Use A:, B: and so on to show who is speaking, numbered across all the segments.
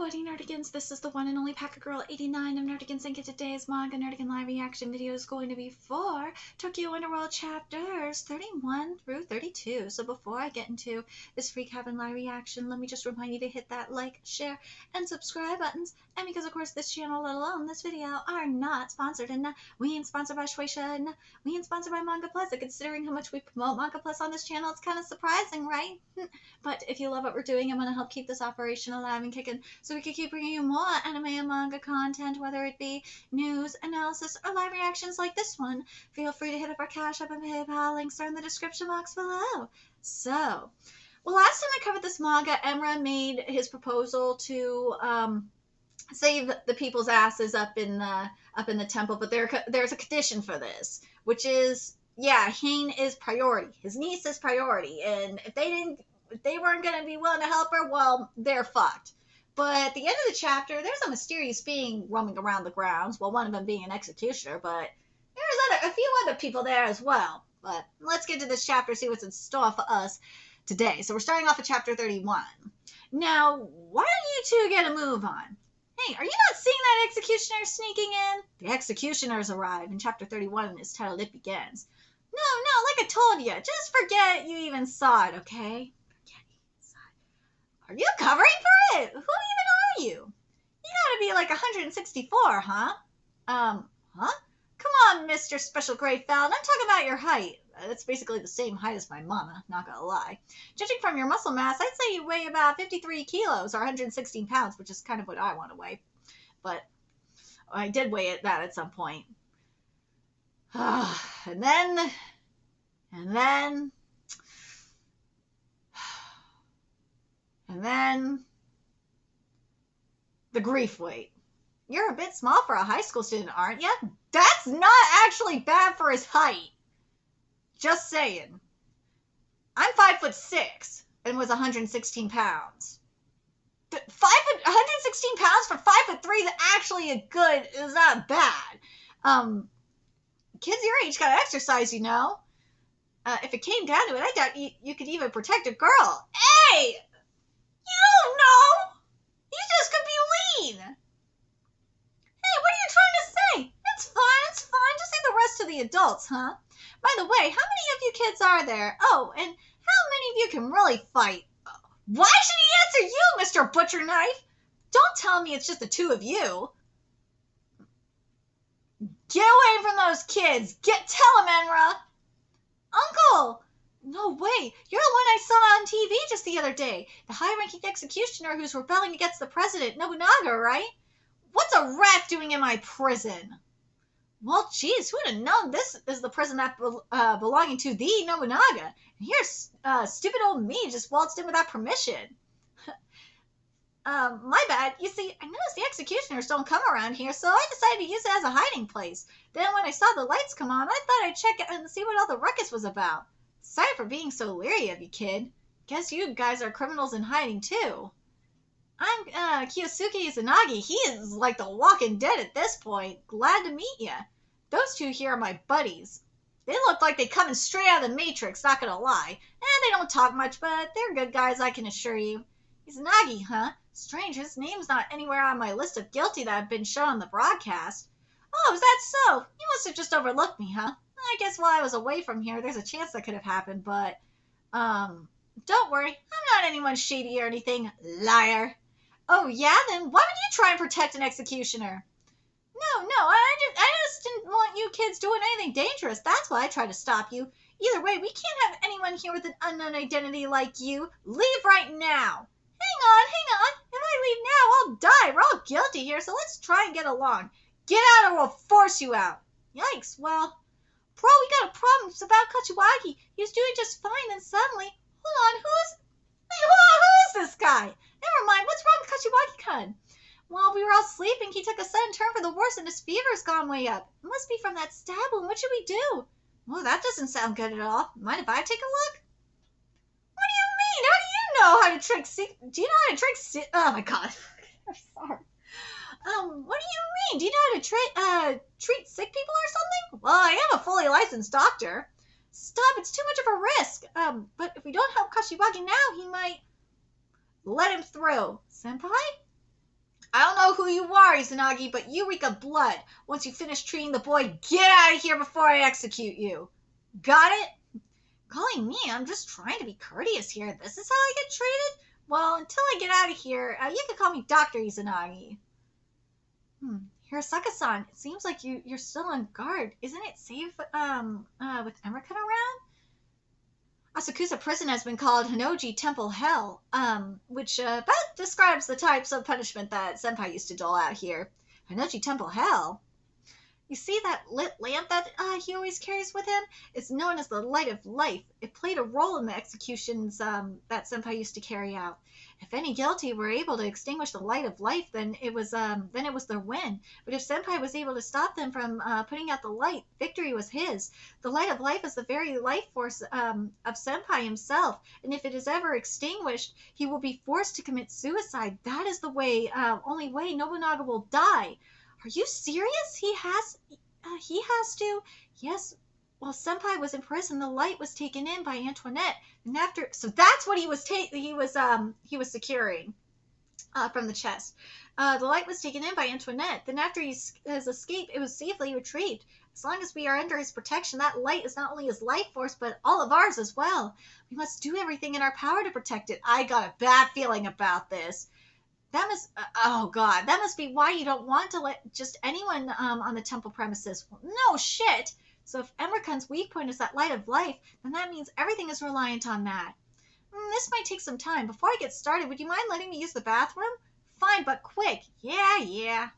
A: Avoiding Nerdigans, this is the one and only Packer Girl 89 of Nerdigans, and today's manga Nerdigan live reaction video is going to be for Tokyo Underworld chapters 31 through 32. So before I get into this free cabin live reaction, let me just remind you to hit that like, share, and subscribe buttons. And because of course this channel, let alone this video, are not sponsored, and we ain't sponsored by Shueisha, and we ain't sponsored by Manga Plus. And considering how much we promote Manga Plus on this channel, it's kind of surprising, right? But if you love what we're doing, I'm going to help keep this operation alive and kicking, so we can keep bringing you more anime and manga content, whether it be news, analysis, or live reactions like this one. Feel free to hit up our Cash App and PayPal. Links are in the description box below. So, well, last time I covered this manga, Emra made his proposal to save the people's asses up in the temple, but there's a condition for this, which is, yeah, Hane is priority. His niece is priority, and if they weren't going to be willing to help her, well, they're fucked. But at the end of the chapter, there's a mysterious being roaming around the grounds. Well, one of them being an executioner, but there's a few other people there as well. But let's get to this chapter, see what's in store for us today. So we're starting off at chapter 31. Now, why don't you two get a move on? Hey, are you not seeing that executioner sneaking in? The executioners arrive in chapter 31, and it's titled It Begins. No, like I told you, just forget you even saw it, okay? Are you covering for it? Who even are you? You gotta be like 164, huh? Huh? Come on, Mr. Special Grade Feld. I'm talking about your height. That's basically the same height as my mama, not gonna lie. Judging from your muscle mass, I'd say you weigh about 53 kilos or 116 pounds, which is kind of what I want to weigh. But I did weigh that at some point. And then the grief weight. You're a bit small for a high school student, aren't you? That's not actually bad for his height. Just saying. I'm 5'6" and was 116 pounds. 116 pounds for 5'3" is actually is not bad. Kids your age gotta exercise, you know. If it came down to it, I doubt you could even protect a girl. Hey! You don't know! You just could be lean! Hey, what are you trying to say? It's fine. Just say the rest of the adults, huh? By the way, how many of you kids are there? Oh, and how many of you can really fight? Why should he answer you, Mr. Butcher Knife? Don't tell me it's just the two of you. Get away from those kids! Tell him, Enra! Uncle! No way! You're the one I saw on TV just the other day. The high-ranking executioner who's rebelling against the president, Nobunaga, right? What's a rat doing in my prison? Well, geez, who'd have known this is the prison that belonging to the Nobunaga? And here's stupid old me just waltzed in without permission. My bad. You see, I noticed the executioners don't come around here, so I decided to use it as a hiding place. Then when I saw the lights come on, I thought I'd check it and see what all the ruckus was about. Sorry for being so leery of you, kid. Guess you guys are criminals in hiding, too. I'm Kiyosuke Izanagi. He is like the walking dead at this point. Glad to meet ya. Those two here are my buddies. They look like they coming straight out of the Matrix, not gonna lie. They don't talk much, but they're good guys, I can assure you. Izanagi, huh? Strange, his name's not anywhere on my list of guilty that have been shown on the broadcast. Oh, is that so? You must have just overlooked me, huh? I guess while I was away from here, there's a chance that could have happened, but, don't worry. I'm not anyone shady or anything. Liar. Oh, yeah? Then why would you try and protect an executioner? No, I just didn't want you kids doing anything dangerous. That's why I tried to stop you. Either way, we can't have anyone here with an unknown identity like you. Leave right now. Hang on. If I leave now, I'll die. We're all guilty here, so let's try and get along. Get out or we'll force you out. Yikes, well, bro, we got a problem. It's about Kashiwagi. He was doing just fine, then suddenly, hold on, who is this guy? Never mind, what's wrong with Kashiwagi-kun? While we were all sleeping, he took a sudden turn for the worse and his fever's gone way up. It must be from that stab wound. What should we do? Well, that doesn't sound good at all. Mind if I take a look? What do you mean? How do you know how to trick Do you know how to trick Oh my god. I'm sorry. What do you mean? Do you know how to treat sick people or something? Well, I am a fully licensed doctor. Stop, it's too much of a risk. But if we don't help Kashiwagi now, he might... Let him through. Senpai? I don't know who you are, Izanagi, but you reek of blood. Once you finish treating the boy, get out of here before I execute you. Got it? Calling me, I'm just trying to be courteous here. This is how I get treated? Well, until I get out of here, you can call me Dr. Izanagi. Hirasaka-san, it seems like you're still on guard. Isn't it safe with Emerson around? Asakusa Prison has been called Hinoji Temple Hell, which about describes the types of punishment that Senpai used to dole out here. Hinoji Temple Hell? You see that lit lamp that he always carries with him? It's known as the Light of Life. It played a role in the executions that Senpai used to carry out. If any guilty were able to extinguish the Light of Life, then it was their win. But if Senpai was able to stop them from putting out the light, victory was his. The Light of Life is the very life force of Senpai himself, and if it is ever extinguished, he will be forced to commit suicide. That is the only way Nobunaga will die. Are you serious? He has to. Yes. While Senpai was in prison, the light was taken in by Antoinette, and so that's what he was securing from the chest. The light was taken in by Antoinette. Then after his escape, it was safely retrieved. As long as we are under his protection, that light is not only his life force, but all of ours as well. We must do everything in our power to protect it. I got a bad feeling about this. That must be why you don't want to let just anyone on the temple premises. Well, no shit. So if Emercon's weak point is that Light of Life, then that means everything is reliant on that. This might take some time. Before I get started, would you mind letting me use the bathroom? Fine, but quick. Yeah.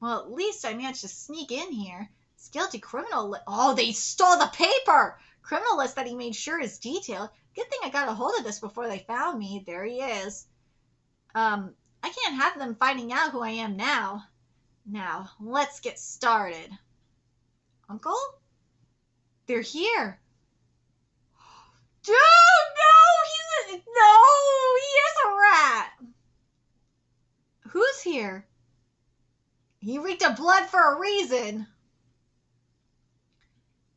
A: Well, at least I managed to sneak in here. This guilty criminal they stole the paper! Criminal list that he made sure is detailed. Good thing I got a hold of this before they found me. There he is. I can't have them finding out who I am now. Now, let's get started. Uncle? They're here. Dude, he is a rat. Who's here? He reeked of blood for a reason.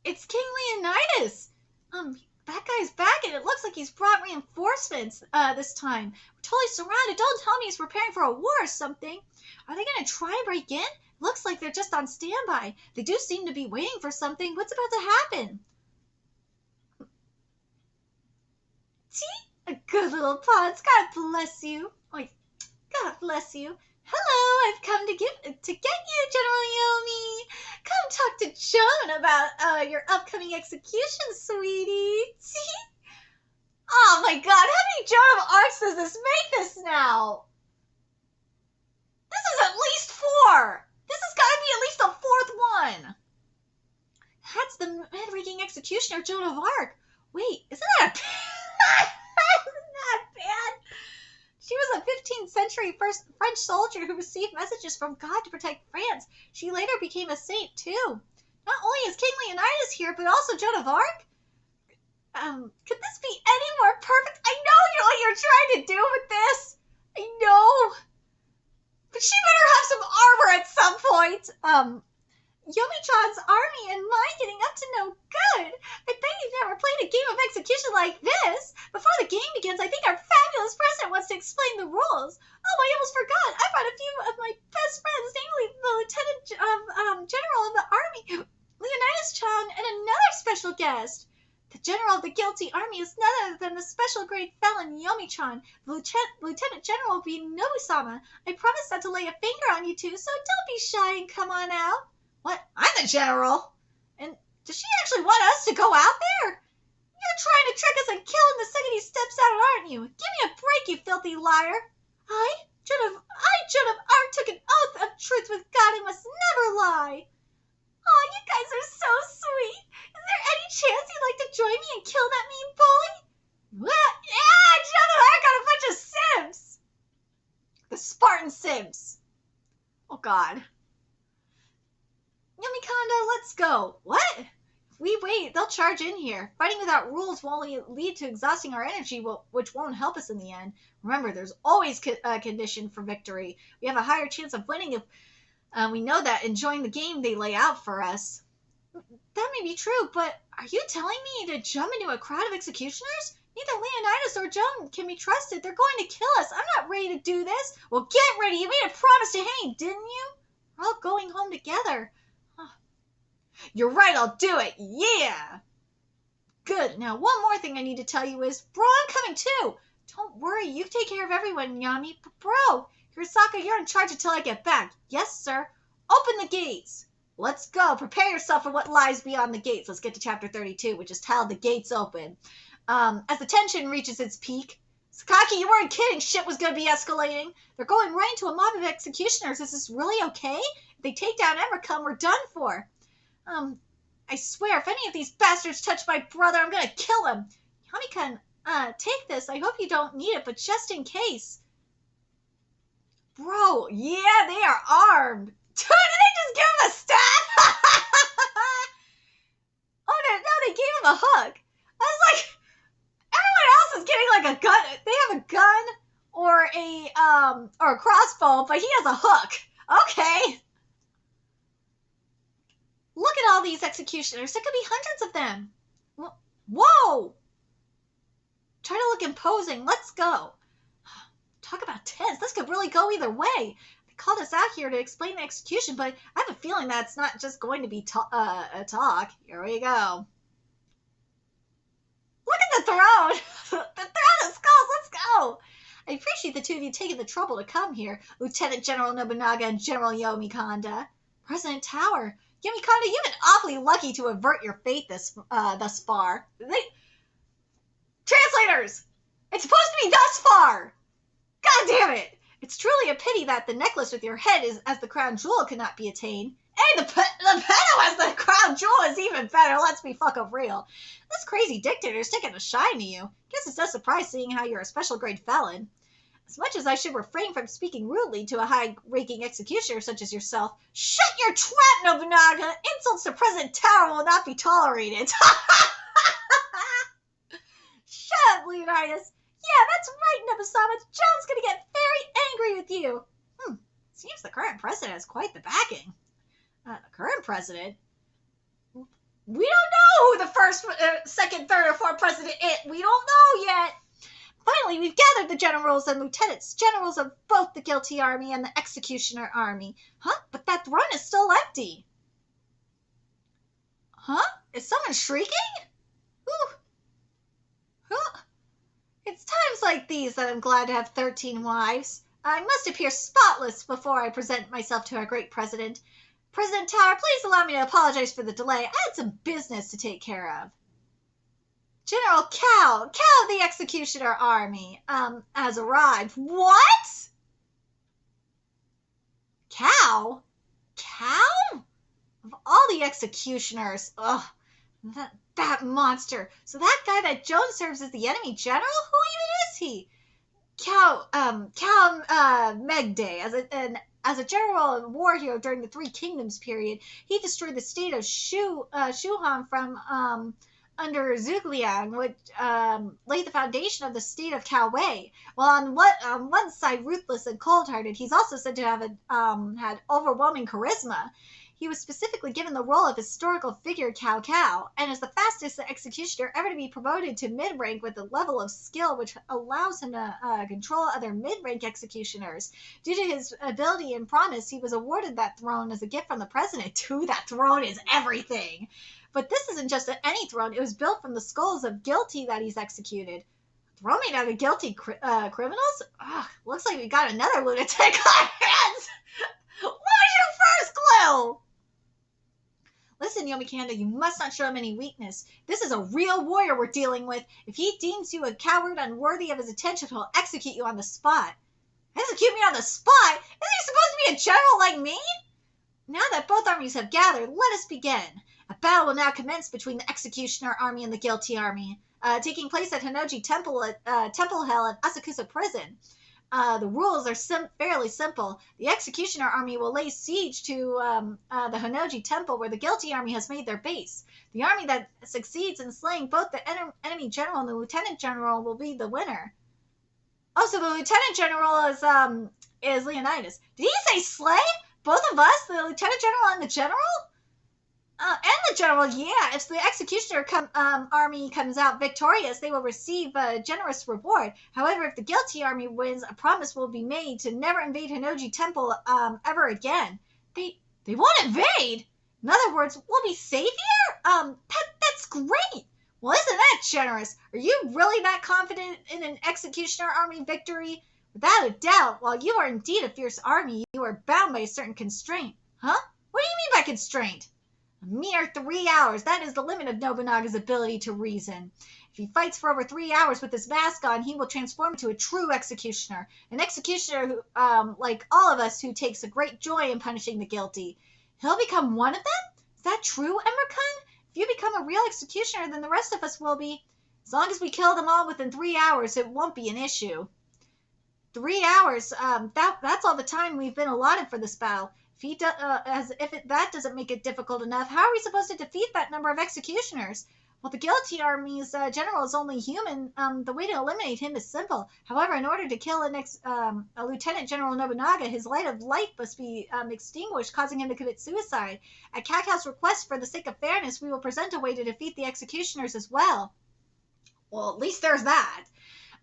A: It's King Leonidas. That guy's back, and it looks like he's brought reinforcements this time. We're totally surrounded. Don't tell me he's preparing for a war or something. Are they going to try and break in? Looks like they're just on standby. They do seem to be waiting for something. What's about to happen? A good little Pods. God bless you. God bless you. Hello, I've come to get you, General Yomi. Come talk to Joan about your upcoming execution, sweetie. Oh my God, how many Joan of Arcs does this make this now? This is at least 4. This has got to be at least the 4th one. That's the mid-ranking executioner, Joan of Arc. Wait, isn't that not bad? She was a 15th century French soldier who received messages from God to protect France. She later became a saint, too. Not only is King Leonidas here, but also Joan of Arc? Could this be any more perfect? I know what you're trying to do with this. I know. But she better have some armor at some point. Yomi-chan's army and mine getting up to no good. I bet you've never played a game of execution like this. Before the game begins, I think our fabulous president wants to explain the rules. Oh, I almost forgot. I brought a few of my best friends, namely the Lieutenant General of the Army, Leonidas-chan, and another special guest. The General of the guilty army is none other than the special grade felon Yomi-chan. The Lieutenant General will be Nobu-sama. I promised not to lay a finger on you two, so don't be shy and come on out. What? I'm the general? And does she actually want us to go out there? You're trying to trick us and kill him the second he steps out, aren't you? Give me a break, you filthy liar. I, Joan of Arc, took an oath of truth with God and must never lie. Oh, you guys are so sweet. Is there any chance you'd like to join me and kill that mean bully? What? Yeah, Joan of Arc got a bunch of simps. The Spartan simps. Oh, God. Yumikanda, let's go. What? If we wait, they'll charge in here. Fighting without rules will only lead to exhausting our energy, which won't help us in the end. Remember, there's always a condition for victory. We have a higher chance of winning if we know that enjoying the game they lay out for us. That may be true, but are you telling me to jump into a crowd of executioners? Neither Leonidas or Joan can be trusted. They're going to kill us. I'm not ready to do this. Well, get ready. You made a promise to Hank, didn't you? We're all going home together. Oh. You're right, I'll do it. Yeah. Good. Now, one more thing I need to tell you is, bro, I'm coming too. Don't worry. You take care of everyone, Yami. But, bro, Hirasaka, you're in charge until I get back. Yes, sir. Open the gates. Let's go. Prepare yourself for what lies beyond the gates. Let's get to chapter 32, which is how the gates open. As the tension reaches its peak, Sakaki, you weren't kidding. Shit was going to be escalating. They're going right into a mob of executioners. Is this really okay? If they take down Evercome, we're done for. I swear, if any of these bastards touch my brother, I'm going to kill him. Yami-kun, take this. I hope you don't need it, but just in case. Bro, yeah, they are armed. Did they just give him a staff? Oh, no, they gave him a hook. I was like, everyone else is getting like a gun. They have a gun or a crossbow, but he has a hook. Okay. Look at all these executioners. There could be hundreds of them. Whoa. Try to look imposing. Let's go. Talk about tense. This could really go either way. They called us out here to explain the execution, but I have a feeling that's not just going to be a talk. Here we go. Look at the throne. The throne of skulls. Let's go. I appreciate the two of you taking the trouble to come here. Lieutenant General Nobunaga and General Yomikanda. President Tower. Yomikanda, you've been awfully lucky to avert your fate thus far. Translators! It's supposed to be thus far! God damn it! It's truly a pity that the necklace with your head is as the crown jewel cannot be attained. Hey, the pedo as the crown jewel is even better. Let's be fucking real. This crazy dictator's taking a shine to you. Guess it's no surprise seeing how you're a special grade felon. As much as I should refrain from speaking rudely to a high-ranking executioner such as yourself, shut your trap, Nobunaga! Insults to President Tower will not be tolerated. Shut up, Leonidas. Yeah, that's right, Nebasama. Joan's gonna get very angry with you. Seems the current president has quite the backing. The current president? We don't know who the first, second, third, or fourth president is. We don't know yet. Finally, we've gathered the generals and lieutenants, generals of both the guilty army and the executioner army. Huh? But that throne is still empty. Huh? Is someone shrieking? Ooh. Huh? It's times like these that I'm glad to have 13 wives. I must appear spotless before I present myself to our great president. President Tower, please allow me to apologize for the delay. I had some business to take care of. General Cow of the Executioner Army, has arrived. What? Cow? Cow? Of all the executioners, ugh, that monster. So that guy that Joan serves as the enemy general? Who even is he? Cow Megday, as a general and war hero during the Three Kingdoms period, he destroyed the state of Shuhan from, under Zhugliang, which laid the foundation of the state of Kaowei. Well, on one side, ruthless and cold-hearted, he's also said to have had overwhelming charisma. He was specifically given the role of historical figure Cao Cao, and is the fastest executioner ever to be promoted to mid-rank with a level of skill which allows him to control other mid-rank executioners. Due to his ability and promise, he was awarded that throne as a gift from the president. Dude, that throne is everything! But this isn't just any throne. It was built from the skulls of guilty that he's executed. Throne made out of guilty criminals? Ugh, looks like we got another lunatic on our hands! What was your first clue? Listen, Yomikanda, you must not show him any weakness. This is a real warrior we're dealing with. If he deems you a coward unworthy of his attention, he'll execute you on the spot. Execute me on the spot? Is he supposed to be a general like me? Now that both armies have gathered, let us begin. A battle will now commence between the Executioner Army and the Guilty Army, taking place at Honnouji Temple Hell at Asakusa Prison. The rules are fairly simple. The Executioner Army will lay siege to the Honnouji Temple, where the Guilty Army has made their base. The army that succeeds in slaying both the enemy general and the lieutenant general will be the winner. Oh, so the lieutenant general is Leonidas. Did he say slay? Both of us, the lieutenant general and the general? And the general, yeah. If the executioner army comes out victorious, they will receive a generous reward. However, if the guilty army wins, a promise will be made to never invade Hinoji Temple ever again. They won't invade. In other words, we'll be safe here. That's great. Well, isn't that generous? Are you really that confident in an executioner army victory? Without a doubt, while you are indeed a fierce army, you are bound by a certain constraint. Huh? What do you mean by constraint? A mere 3 hours. That is the limit of Nobunaga's ability to reason. If he fights for over 3 hours with this mask on, he will transform into a true executioner. An executioner who, like all of us, who takes a great joy in punishing the guilty. He'll become one of them? Is that true, Emerkun? If you become a real executioner, then the rest of us will be. As long as we kill them all within 3 hours, it won't be an issue. 3 hours, that's all the time we've been allotted for this battle. That doesn't make it difficult enough, how are we supposed to defeat that number of executioners? Well, the guilty army's general is only human. The way to eliminate him is simple. However, in order to kill a Lieutenant General Nobunaga, his light of life must be extinguished, causing him to commit suicide. At Kakao's request, for the sake of fairness, we will present a way to defeat the executioners as well. Well, at least there's that.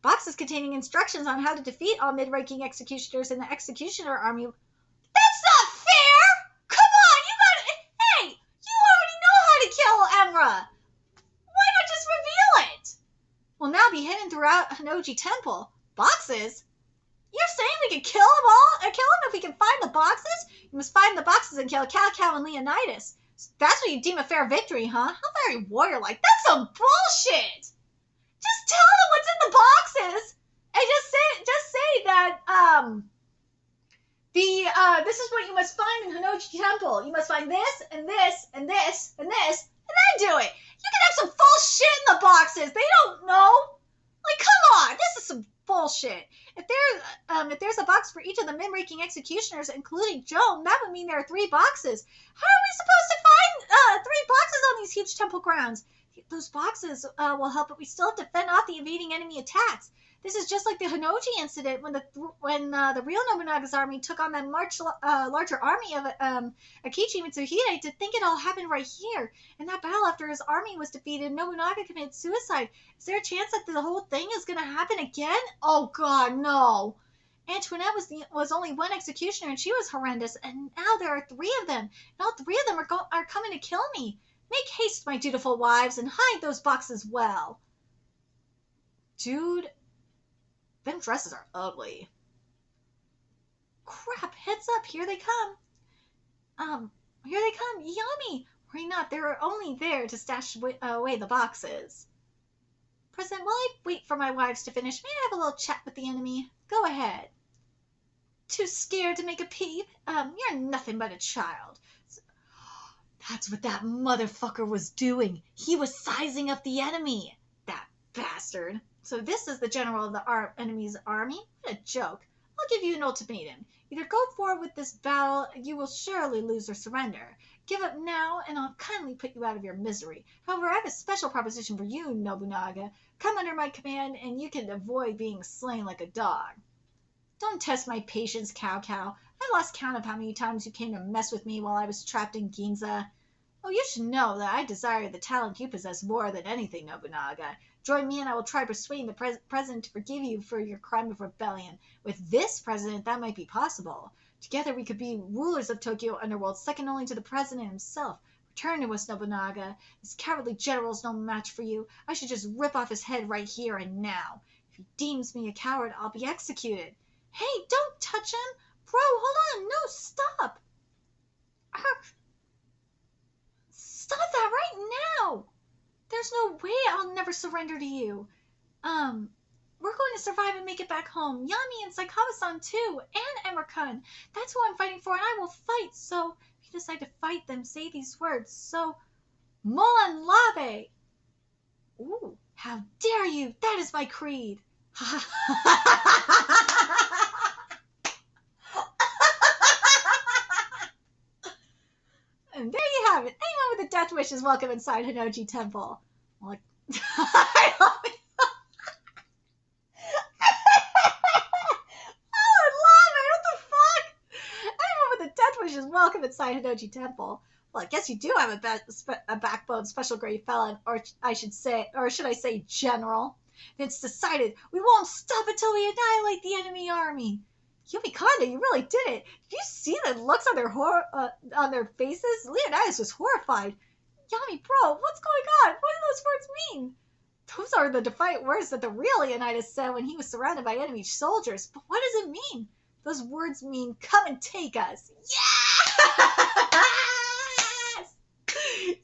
A: Boxes containing instructions on how to defeat all mid-ranking executioners in the executioner army. That's not fair! Come on, hey, you already know how to kill Emra. Why not just reveal it? We'll now be hidden throughout Hinoji Temple. Boxes? You're saying we could kill them all? Or kill them if we can find the boxes? You must find the boxes and kill Cao and Leonidas. That's what you deem a fair victory, huh? How very warrior-like. That's some bullshit! Just tell them what's in the boxes! And just say that, this is what you must find in Hinoji Temple. You must find this, and this, and this, and this, and then do it. You can have some false shit in the boxes. They don't know. Like, come on. This is some bullshit. If there's a box for each of the mid-ranking executioners, including Joan, that would mean there are 3 boxes. How are we supposed to find 3 boxes on these huge temple grounds? Those boxes will help, but we still have to fend off the invading enemy attacks. This is just like the Hinoji incident when the real Nobunaga's army took on that larger army of Akichi Mitsuhide. To think it all happened right here. In that battle, after his army was defeated, Nobunaga committed suicide. Is there a chance that the whole thing is going to happen again? Oh God, no. Antoinette was only one executioner, and she was horrendous. And now there are 3 of them, and all 3 of them are coming to kill me. Make haste, my dutiful wives, and hide those boxes well. Dude, them dresses are ugly. Crap, heads up, here they come. Here they come, yummy. Worry not, they're only there to stash away the boxes. President, while I wait for my wives to finish, may I have a little chat with the enemy? Go ahead. Too scared to make a peep? You're nothing but a child. That's what that motherfucker was doing. He was sizing up the enemy. That bastard. So this is the general of the enemy's army? What a joke. I'll give you an ultimatum. Either go forward with this battle, you will surely lose or surrender. Give up now, and I'll kindly put you out of your misery. However, I have a special proposition for you, Nobunaga. Come under my command, and you can avoid being slain like a dog. Don't test my patience, Cao. I lost count of how many times you came to mess with me while I was trapped in Ginza. Oh, you should know that I desire the talent you possess more than anything, Nobunaga. Join me and I will try persuading the president to forgive you for your crime of rebellion. With this president, that might be possible. Together we could be rulers of Tokyo Underworld, second only to the president himself. Return to us, Nobunaga. This cowardly general is no match for you. I should just rip off his head right here and now. If he deems me a coward, I'll be executed. Hey, don't touch him! Bro, hold on! No, stop! Stop that right now! There's no way I'll never surrender to you. We're going to survive and make it back home. Yami and Saikawa-san too, and Emerkun. That's who I'm fighting for, and I will fight. So, if you decide to fight them, say these words. So, Molan Labe! Ooh, how dare you! That is my creed. And there you have it. Anyone with a death wish is welcome inside Hinoji Temple. Like, I love it. Oh, I love it. What the fuck? Anyone with a death wish is welcome inside Hinoji Temple. Well, I guess you do have a backbone, special grade felon, or should I say general. It's decided we won't stop until we annihilate the enemy army. Yumikanda, you really did it. Did you see the looks on on their faces? Leonidas was horrified. Yami, bro, what's going on? What do those words mean? Those are the defiant words that the real Leonidas said when he was surrounded by enemy soldiers. But what does it mean? Those words mean, come and take us. Yes!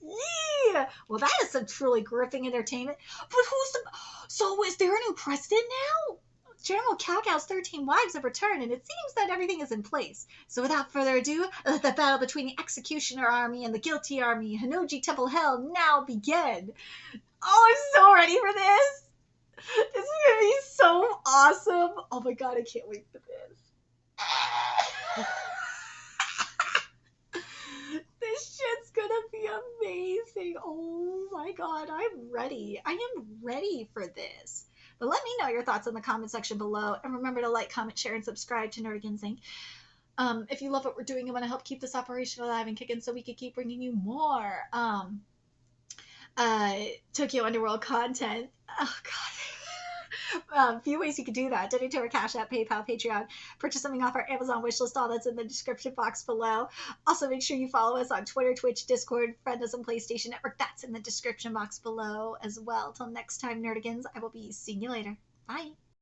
A: Yeah! Well, that is some truly gripping entertainment. But so is there a new president now? General Kaokau's 13 wives have returned, and it seems that everything is in place. So without further ado, let the battle between the Executioner Army and the Guilty Army, Hinoji Temple Hell, now begin. Oh, I'm so ready for this. This is going to be so awesome. Oh my god, I can't wait for this. This shit's going to be amazing. Oh my god, I'm ready. I am ready for this. But let me know your thoughts in the comment section below. And remember to like, comment, share, and subscribe to Nerdigans Inc. If you love what we're doing and want to help keep this operation alive and kicking so we can keep bringing you more Tokyo Underworld content. Oh, God. A few ways you can do that. Donate to our Cash App, PayPal, Patreon. Purchase something off our Amazon wishlist. All that's in the description box below. Also, make sure you follow us on Twitter, Twitch, Discord, friend us on PlayStation Network. That's in the description box below as well. Till next time, Nerdigans, I will be seeing you later. Bye.